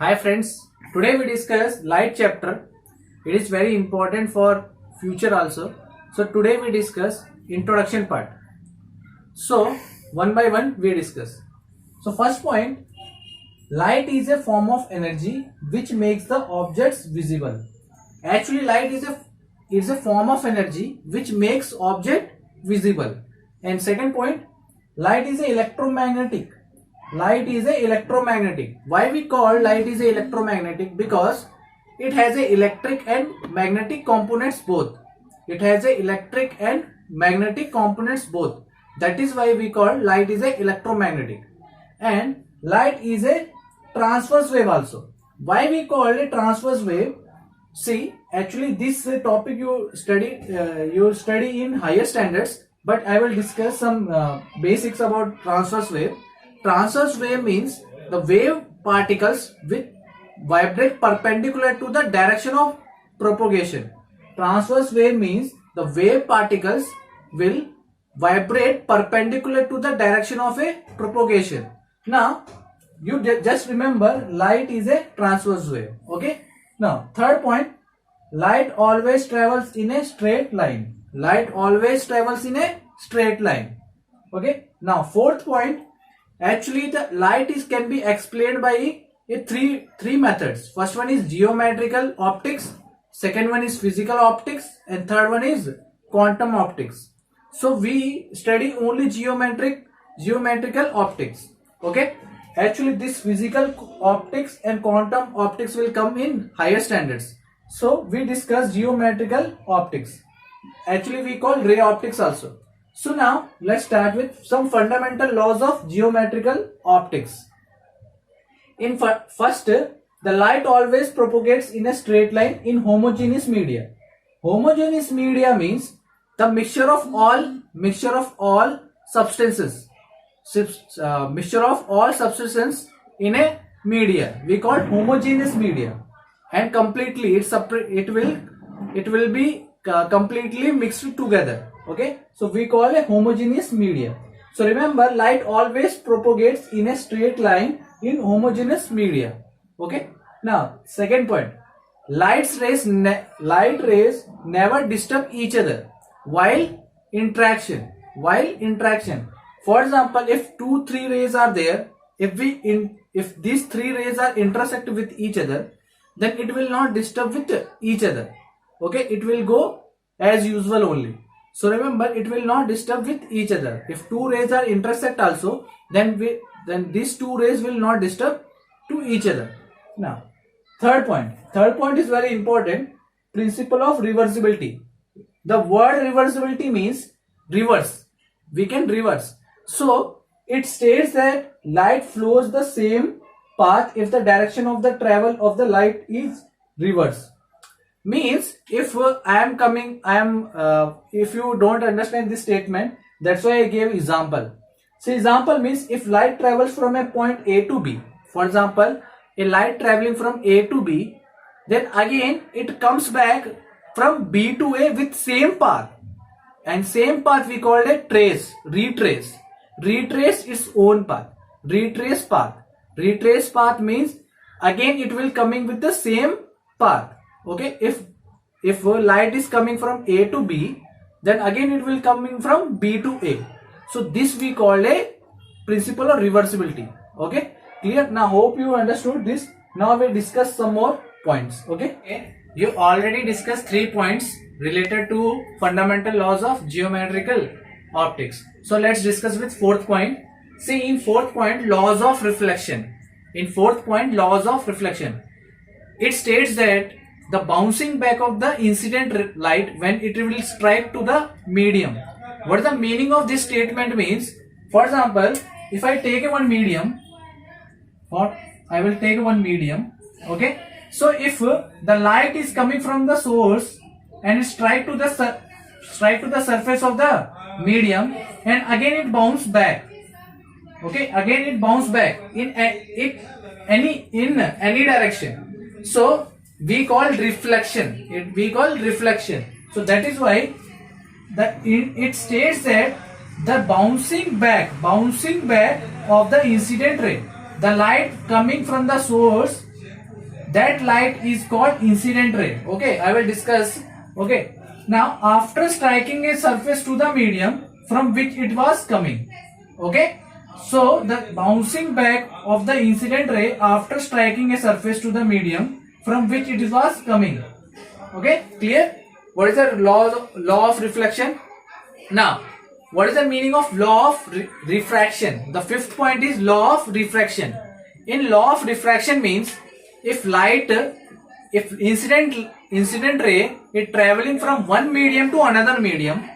Hi friends, today we discuss light chapter. It is very important for future also. So today we discuss introduction part. So one by one we discuss. So first point, light is a form of energy which makes the objects visible. Actually light is a form of energy which makes object visible. And second point, light is a electromagnetic. Light is a electromagnetic. Why we call light is a electromagnetic? Because it has a electric and magnetic components both. It has a electric and magnetic components both. That is why we call light is a electromagnetic. And light is a transverse wave also. Why we call it transverse wave? See, actually this topic you study in higher standards, but I will discuss some basics about transverse wave. Transverse wave means the wave particles which vibrate perpendicular to the direction of propagation. Transverse wave means the wave particles will vibrate perpendicular to the direction of a propagation. Now, you just remember light is a transverse wave. Okay. Now, third point, light always travels in a straight line. Light always travels in a straight line. Okay. Now, fourth point, actually the light can be explained by three methods. First one is geometrical optics, second one is physical optics, and third one is quantum optics. So we study only geometrical optics. Okay. Actually this physical optics and quantum optics will come in higher standards. So we discuss geometrical optics. Actually we call ray optics also. So now let's start with some fundamental laws of geometrical optics. In first, the light always propagates in a straight line in homogeneous media. Homogeneous media means the mixture of all substances. Mixture of all substances in a media we call homogeneous media, and completely it will be completely mixed together. Okay, so we call a homogeneous media. So remember, light always propagates in a straight line in homogeneous media. Okay. Now second point, light rays never disturb each other while interaction. For example, if three rays are there, if these three rays are intersect with each other, then it will not disturb with each other. Okay, it will go as usual only. So remember, it will not disturb with each other. If two rays are intersect also, then these two rays will not disturb to each other. Now, third point is very important. Principle of reversibility. The word reversibility means reverse. We can reverse. So it states that light flows the same path if the direction of the travel of the light is reverse. Means if if you don't understand this statement, that's why I gave example. So example means if light travels from a point A to B, for example, a light traveling from A to B, then again it comes back from B to A with same path, and same path we called a retrace its own path. Retrace path means again it will coming with the same path. Okay, if light is coming from A to B, then again it will coming from B to A. So this we call a principle of reversibility. Okay, clear? Now hope you understood this. Now we discuss some more points. Okay, you already discussed 3 points related to fundamental laws of geometrical optics. So let's discuss with fourth point. See, in fourth point, laws of reflection. It states that the bouncing back of the incident light when it will strike to the medium. What the meaning of this statement means? For example, if I take one medium, okay. So if the light is coming from the source and it strike to the surface of the medium, and again it bounce back. Okay, again it bounce back in any direction. So we call reflection. So that is why it states that the bouncing back of the incident ray, the light coming from the source that light is called incident ray. Okay, I will discuss. Okay, now after striking a surface to the medium from which it was coming. Okay, so the bouncing back of the incident ray after striking a surface to the medium from which it was coming. Okay, clear? What is the law of reflection? Now, what is the meaning of law of refraction? The fifth point is law of refraction. In law of refraction means if incident ray is traveling from one medium to another medium,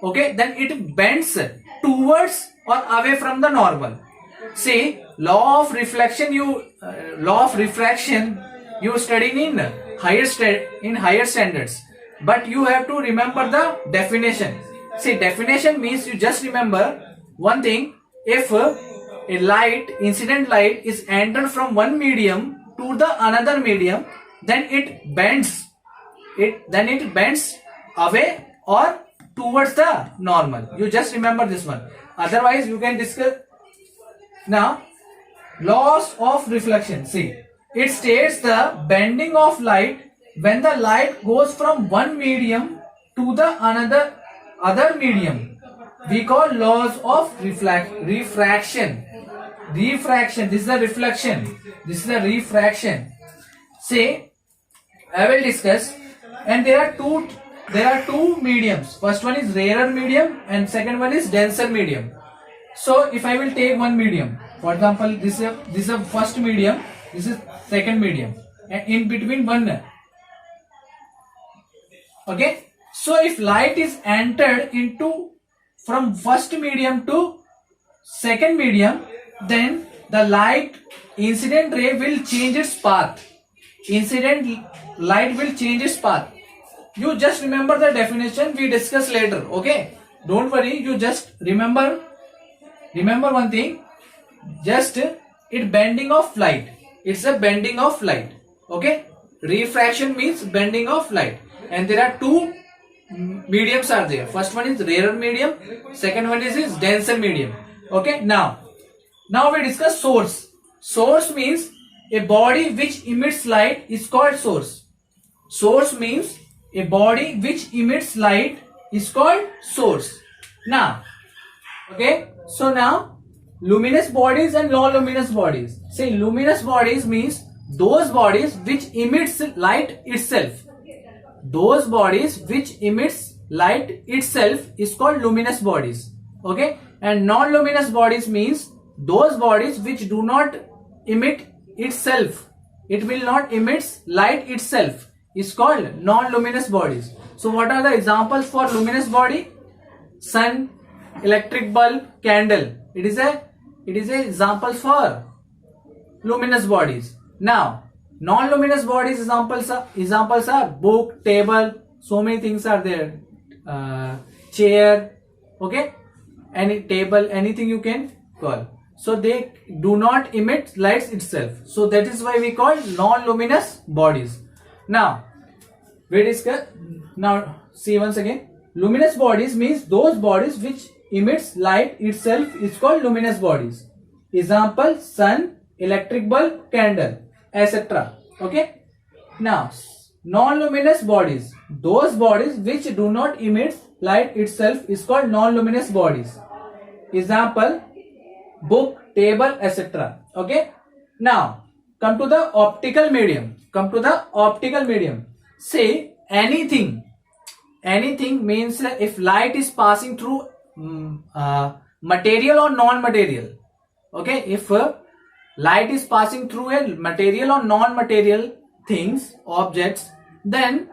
okay, then it bends towards or away from the normal. See, law of refraction you study in higher standards, but you have to remember the definition. See, definition means you just remember one thing. If a incident light is entered from one medium to the another medium, then it bends away or towards the normal. You just remember this one. Otherwise, you can discuss. Now, laws of reflection. See, it states the bending of light when the light goes from one medium to the other medium. We call laws of refraction. Refraction. This is the reflection. This is the refraction. See, I will discuss. And there are two mediums. First one is rarer medium and second one is denser medium. So if I will take one medium, for example, this is a first medium, this is second medium, and in between one. Okay. So if light is entered into from first medium to second medium, then the incident ray will change its path. Incident light will change its path. You just remember the definition, we discuss later. Okay, don't worry, you just remember one thing, just it bending of light. It's a bending of light. Okay, refraction means bending of light, and there are two mediums are there. First one is rarer medium, second one is denser medium. Okay, now we discuss source. Source means a body which emits light is called source. Source means a body which emits light is called source. Now, okay, so now luminous bodies and non-luminous bodies. Say luminous bodies means those bodies which emits light itself. Those bodies which emits light itself is called luminous bodies. Okay, and non-luminous bodies means those bodies which do not emit itself. It will not emit light itself is called non-luminous bodies. So what are the examples for luminous body? Sun, electric bulb, candle. It is a example for luminous bodies. Now, non-luminous bodies examples are book, table, so many things are there. Chair, okay, any table, anything you can call. So they do not emit lights itself. So that is why we call non-luminous bodies. Now we discuss. Now see once again. Luminous bodies means those bodies which emits light itself is called luminous bodies. Example: sun, electric bulb, candle, etc. Okay. Now non-luminous bodies, those bodies which do not emit light itself is called non-luminous bodies. Example: book, table, etc. Okay. Now come to the optical medium. Say anything means if light is passing through material or non-material. Okay, if light is passing through a material or non-material things, objects, then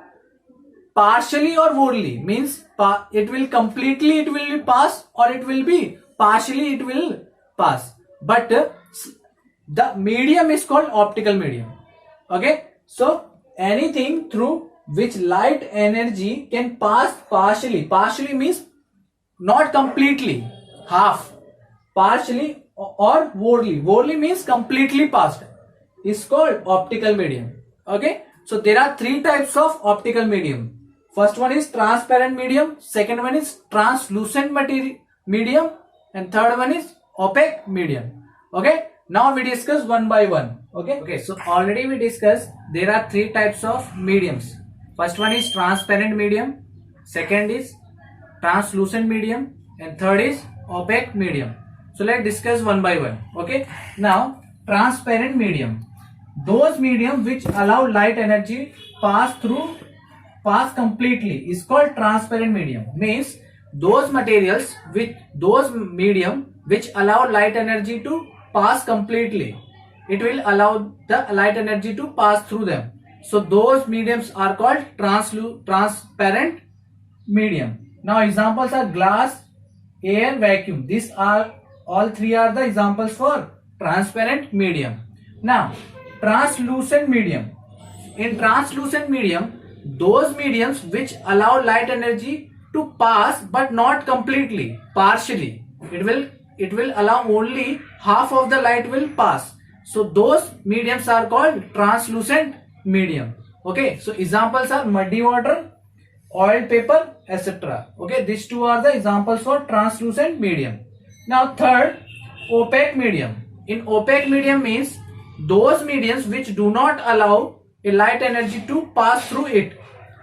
partially or wholly means it will pass or it will be partially it will pass. But the medium is called optical medium. Okay, so anything through which light energy can pass partially means not completely, half, partially or wholly means completely passed, is called optical medium. Okay, so there are three types of optical medium. First one is transparent medium, second one is translucent medium, and third one is opaque medium. Okay, Now we discuss one by one. Okay. So already we discussed there are three types of mediums. First one is transparent medium. Second is translucent medium, and third is opaque medium. So let's discuss one by one. Okay. Now transparent medium. Those medium which allow light energy pass completely is called transparent medium. Means those materials with those medium which allow light energy to pass completely. It will allow the light energy to pass through them. So those mediums are called transparent medium. Now examples are glass, air, vacuum. These are all three are the examples for transparent medium. Now translucent medium. In translucent medium, those mediums which allow light energy to pass but not completely, partially. It will allow only half of the light will pass. So those mediums are called translucent medium. Okay, so examples are muddy water, oil, paper, etc. Okay, these two are the examples for translucent medium. Now third, opaque medium. In opaque medium means those mediums which do not allow a light energy to pass through it.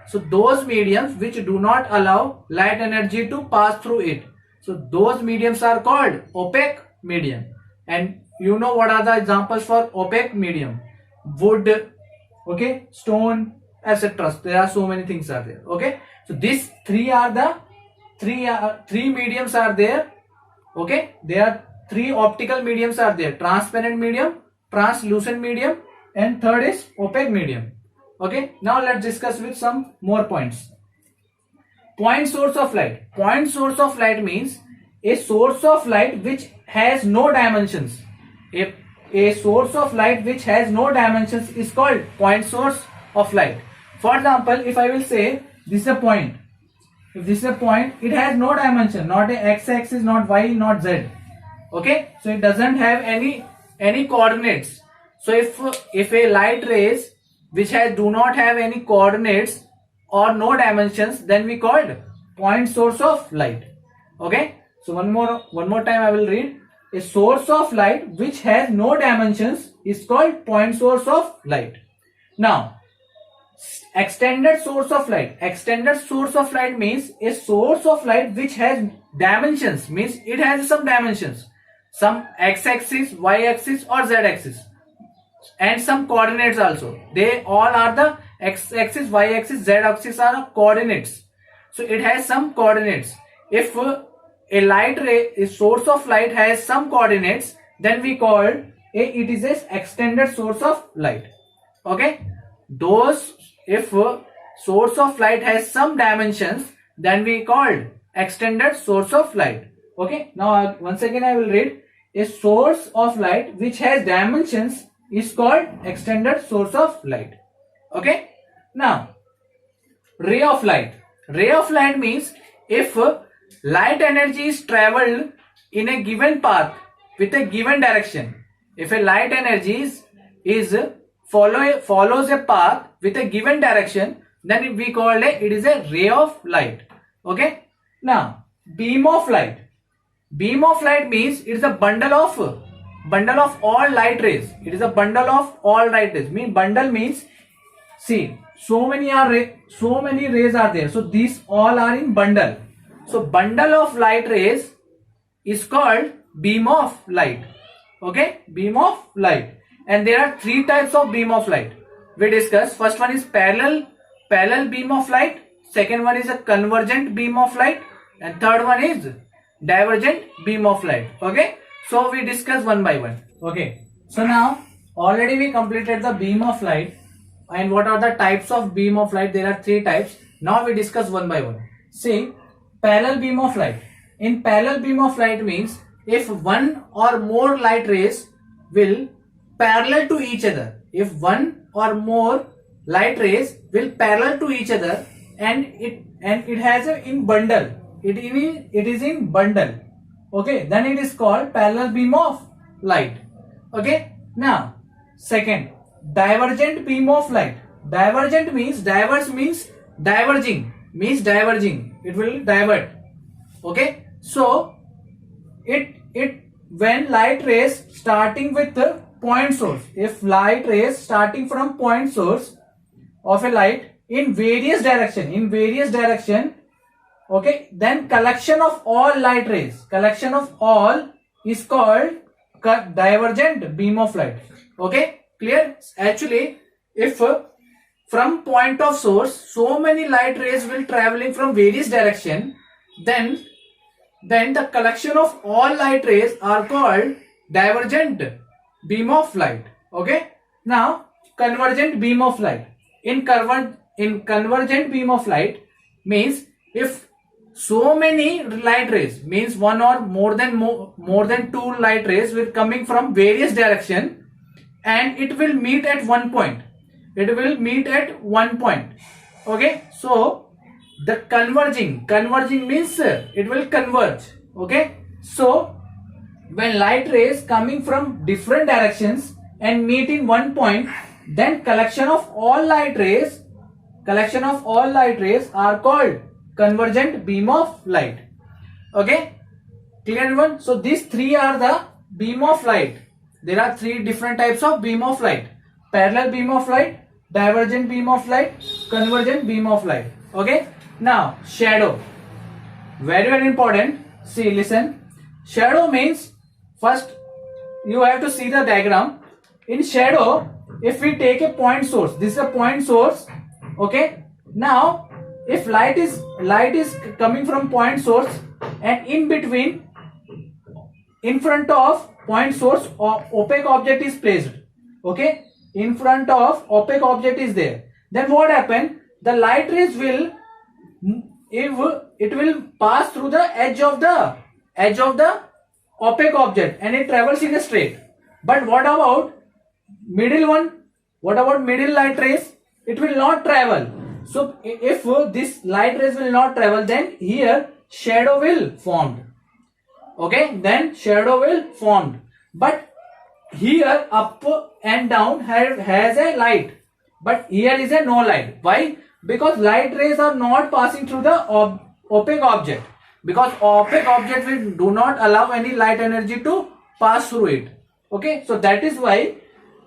So those mediums which do not allow light energy to pass through it. So those mediums are called opaque medium. And you know what are the examples for opaque medium? Wood, okay, stone, etc. There are so many things are there. Okay, so these three are the three mediums are there. Okay, there are three optical mediums are there: transparent medium, translucent medium, and third is opaque medium. Okay, now let's discuss with some more points. Point source of light. Point source of light means a source of light which has no dimensions. A source of light which has no dimensions is called point source of light. For example, if I will say this is a point. If this is a point, it has no dimension, not a x-axis, not y, not z. Okay, so it doesn't have any coordinates. So if a light rays which do not have any coordinates or no dimensions, then we called point source of light. Okay, so one more time I will read. A source of light which has no dimensions is called point source of light. Now extended source of light. Extended source of light means a source of light which has dimensions, means it has some dimensions, some x-axis, y-axis or z-axis, and some coordinates also. They all are the x-axis, y-axis, z-axis are coordinates. So it has some coordinates. If a light ray, a source of light has some coordinates, then we call it is an extended source of light. Okay, if source of light has some dimensions, then we called extended source of light. Okay, now once again I will read. A source of light which has dimensions is called extended source of light. Okay, now ray of light. Ray of light means if light energy is traveled in a given path with a given direction. If a light energy follows a path with a given direction, then we call it is a ray of light. Okay, now beam of light. Beam of light means it is a bundle of all light rays. It is a bundle of all light rays. Bundle means, see, so many rays are there. So these all are in bundle. So bundle of light rays is called beam of light. Okay, beam of light. And there are three types of beam of light we discussed. First one is parallel beam of light. Second one is a convergent beam of light, and third one is divergent beam of light. Okay, so we discuss one by one. Okay, so now already we completed the beam of light, and what are the types of beam of light? There are three types. Now we discuss one by one. See, parallel beam of light. In parallel beam of light means if one or more light rays will parallel to each other. If one or more light rays will parallel to each other, and it has a in bundle. It is in bundle. Okay, then it is called parallel beam of light. Okay, now second, divergent beam of light. Divergent means diverging. It will divert. Okay, so it when light rays starting with the point source, if light rays starting from point source of a light in various direction, okay, then collection of all light rays, collection of all is called divergent beam of light. Okay, clear? Actually, if from point of source so many light rays will traveling from various direction, then the collection of all light rays are called divergent beam of light. Okay, now convergent beam of light. In convergent beam of light means if so many light rays, means one or more than two light rays will coming from various direction, and it will meet at one point. Okay, so the converging means it will converge. Okay, so when light rays coming from different directions and meet in one point, then collection of all light rays are called convergent beam of light. Okay, clear everyone? So these three are the beam of light. There are three different types of beam of light: parallel beam of light, divergent beam of light, convergent beam of light. Okay, now shadow, very important. See, listen, shadow means, first you have to see the diagram. In shadow, if we take a point source, this is a point source. Okay, now if light is coming from point source, and in between, in front of point source, opaque object is placed. Okay, in front of opaque object is there, then what happen? The light rays will, if it will pass through the edge of the opaque object, and it travels in a straight. But what about middle one? What about middle light rays? It will not travel. So if this light rays will not travel, then here shadow will form. Okay, then shadow will form. But here up and down has a light, but here is a no light. Why? Because light rays are not passing through the opaque object, because opaque object will do not allow any light energy to pass through it. Okay, so that is why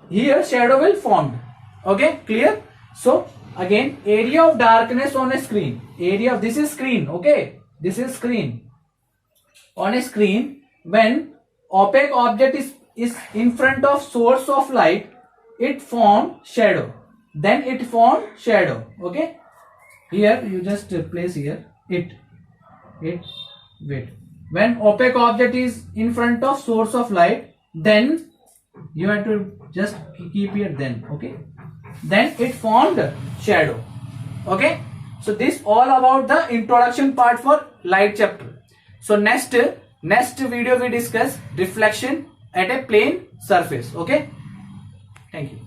here shadow will form. Okay, clear? So again, area of darkness on a screen, this is screen. Okay, this is screen. On a screen, when opaque object is in front of source of light, it form shadow. Then it form shadow. Okay, here you just place here it wait. When opaque object is in front of source of light, then you have to just keep here, then okay, then it formed shadow. Okay, so this all about the introduction part for light chapter. So next video we discuss reflection at a plane surface. Okay, thank you.